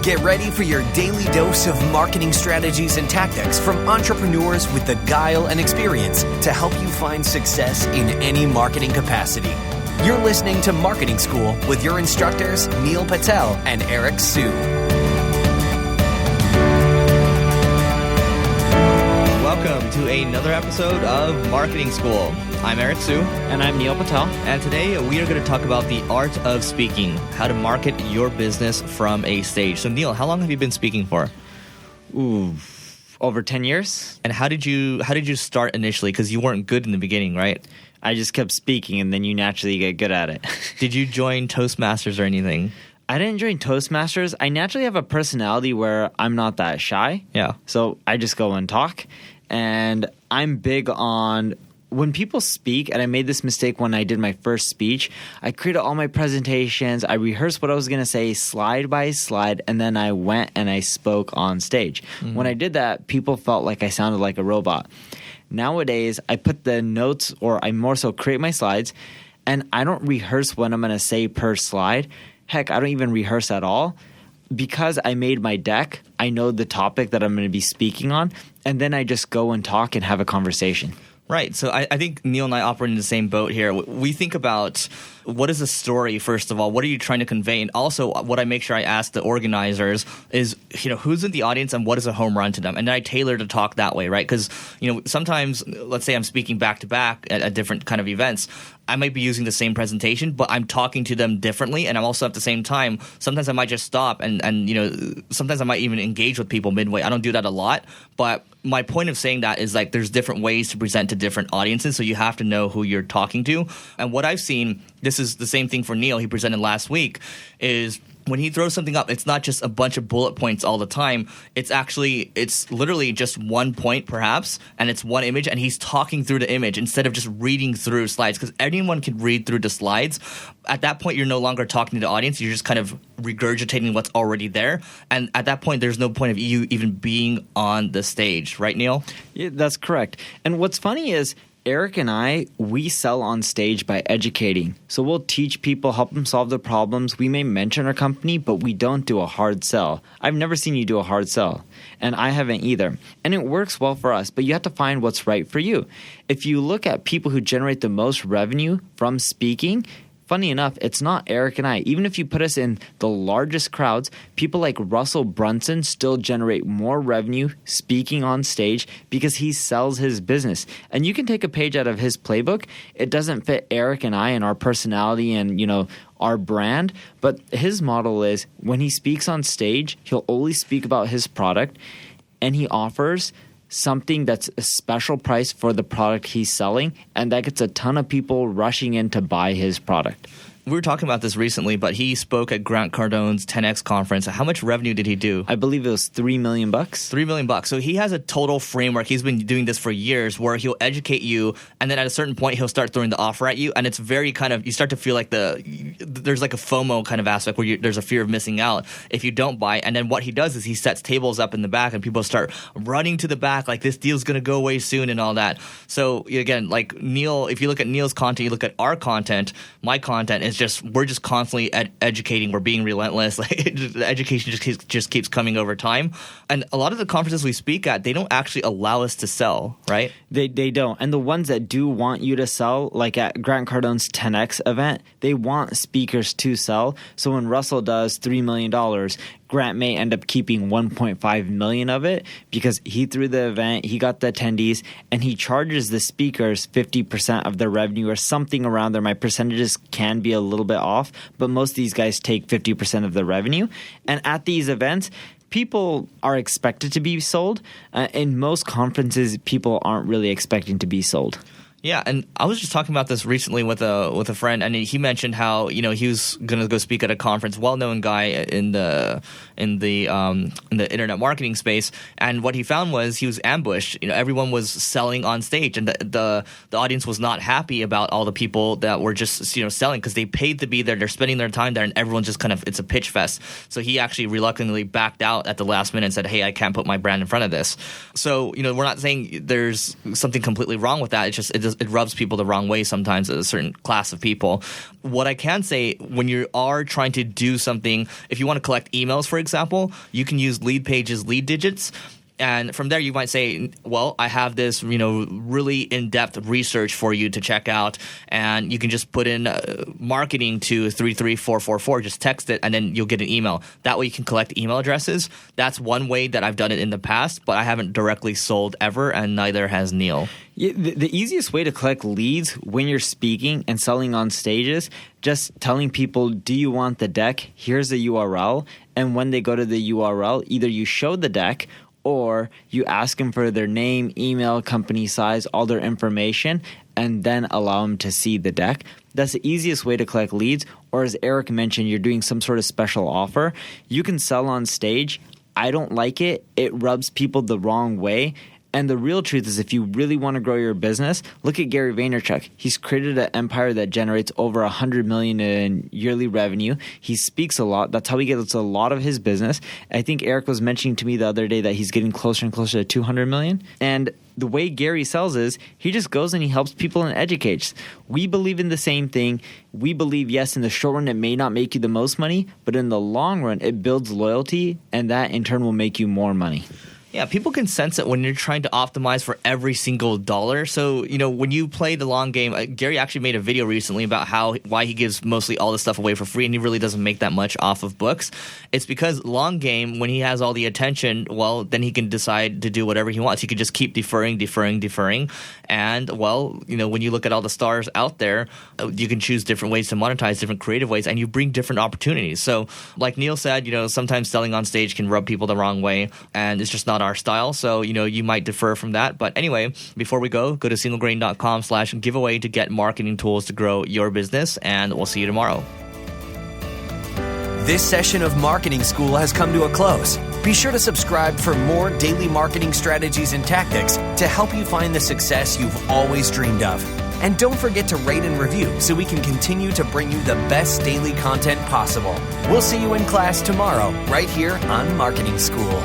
Get ready for your daily dose of marketing strategies and tactics from entrepreneurs with the guile and experience to help you find success in any marketing capacity. You're listening to Marketing School with your instructors, Neil Patel and Eric Su. Welcome to another episode of Marketing School. I'm Eric Su. And I'm Neil Patel. And today we are going to talk about the art of speaking, how to market your business from a stage. So Neil, how long have you been speaking for? Over 10 years. And how did you start initially? Because you weren't good in the beginning, right? I just kept speaking and then you naturally get good at it. Did you join Toastmasters or anything? I didn't join Toastmasters. I naturally have a personality where I'm not that shy. Yeah. So I just go and talk. And I'm big on when people speak, and I made this mistake when I did my first speech, I created all my presentations, I rehearsed what I was going to say slide by slide, and then I went and I spoke on stage. Mm-hmm. When I did that, people felt like I sounded like a robot. Nowadays, I put the notes, or I more so create my slides, and I don't rehearse what I'm going to say per slide. Heck, I don't even rehearse at all. Because I made my deck, I know the topic that I'm going to be speaking on, and then I just go and talk and have a conversation. Right. So I think Neil and I operate in the same boat here. We think about what is the story, first of all? What are you trying to convey? And also what I make sure I ask the organizers is, who's in the audience and what is a home run to them? And then I tailor to talk that way, right? Because, sometimes, let's say I'm speaking back to back at different kind of events. I might be using the same presentation, but I'm talking to them differently. And I'm also at the same time, sometimes I might just stop and sometimes I might even engage with people midway. I don't do that a lot, but my point of saying that is like there's different ways to present to different audiences. So you have to know who you're talking to. And what I've seen, this is the same thing for Neil, he presented last week, is when he throws something up, it's not just a bunch of bullet points all the time. It's literally just one point perhaps, and it's one image, and he's talking through the image instead of just reading through slides, because anyone can read through the slides. At that point, you're no longer talking to the audience. You're just kind of regurgitating what's already there. And at that point, there's no point of you even being on the stage. Right, Neil? Yeah, that's correct. And what's funny is Eric and I, we sell on stage by educating. So we'll teach people, help them solve their problems. We may mention our company, but we don't do a hard sell. I've never seen you do a hard sell, and I haven't either. And it works well for us, but you have to find what's right for you. If you look at people who generate the most revenue from speaking, funny enough, it's not Eric and I. Even if you put us in the largest crowds, people like Russell Brunson still generate more revenue speaking on stage because he sells his business. And you can take a page out of his playbook. It doesn't fit Eric and I and our personality and, our brand. But his model is when he speaks on stage, he'll only speak about his product, and he offers something that's a special price for the product he's selling, and that gets a ton of people rushing in to buy his product. We were talking about this recently, but he spoke at Grant Cardone's 10X conference. How much revenue did he do? I believe it was $3 million. $3 million. So he has a total framework. He's been doing this for years where he'll educate you, and then at a certain point, he'll start throwing the offer at you. And it's very kind of, you start to feel like there's like a FOMO kind of aspect where there's a fear of missing out if you don't buy. And then what he does is he sets tables up in the back, and people start running to the back like this deal's going to go away soon and all that. So again, like Neil, if you look at Neil's content, you look at our content, my content is we're just constantly educating. We're being relentless. Like the education just keeps coming over time. And a lot of the conferences we speak at, they don't actually allow us to sell, right? They don't. And the ones that do want you to sell, like at Grant Cardone's 10X event, they want speakers to sell. So when Russell does $3 million, Grant may end up keeping $1.5 million of it because he threw the event, he got the attendees, and he charges the speakers 50% of their revenue or something around there. My percentages can be a little bit off, but most of these guys take 50% of the revenue. And at these events, people are expected to be sold. In most conferences, people aren't really expecting to be sold. Yeah, and I was just talking about this recently with a friend, and he mentioned how he was going to go speak at a conference, well-known guy in the internet marketing space, and what he found was he was ambushed. Everyone was selling on stage, and the audience was not happy about all the people that were just selling because they paid to be there, they're spending their time there, and everyone just it's a pitch fest. So he actually reluctantly backed out at the last minute and said, "Hey, I can't put my brand in front of this." So we're not saying there's something completely wrong with that. It it rubs people the wrong way sometimes, a certain class of people. What I can say, when you are trying to do something, if you want to collect emails, for example, you can use Lead Pages lead digits. And from there, you might say, well, I have this, really in-depth research for you to check out. And you can just put in marketing to 33444, just text it, and then you'll get an email. That way you can collect email addresses. That's one way that I've done it in the past, but I haven't directly sold ever, and neither has Neil. Yeah, the easiest way to collect leads when you're speaking and selling on stages, just telling people, do you want the deck? Here's the URL. And when they go to the URL, either you show the deck or you ask them for their name, email, company size, all their information, and then allow them to see the deck. That's the easiest way to collect leads. Or as Eric mentioned, you're doing some sort of special offer. You can sell on stage. I don't like it. It rubs people the wrong way. And the real truth is, if you really want to grow your business, look at Gary Vaynerchuk. He's created an empire that generates over $100 million in yearly revenue. He speaks a lot. That's how he gets a lot of his business. I think Eric was mentioning to me the other day that he's getting closer and closer to $200 million. And the way Gary sells is he just goes and he helps people and educates. We believe in the same thing. We believe, yes, in the short run, it may not make you the most money, but in the long run, it builds loyalty, and that in turn will make you more money. Yeah, people can sense it when you're trying to optimize for every single dollar. So, when you play the long game, Gary actually made a video recently about why he gives mostly all this stuff away for free, and he really doesn't make that much off of books. It's because long game, when he has all the attention, well, then he can decide to do whatever he wants. He can just keep deferring. And, well, when you look at all the stars out there, you can choose different ways to monetize, different creative ways, and you bring different opportunities. So, like Neil said, sometimes selling on stage can rub people the wrong way, and it's just not our style. So, you might defer from that. But anyway, before we go to singlegrain.com/giveaway to get marketing tools to grow your business, and we'll see you tomorrow. This session of Marketing School has come to a close. Be sure to subscribe for more daily marketing strategies and tactics to help you find the success you've always dreamed of. And don't forget to rate and review so we can continue to bring you the best daily content possible. We'll see you in class tomorrow, right here on Marketing School.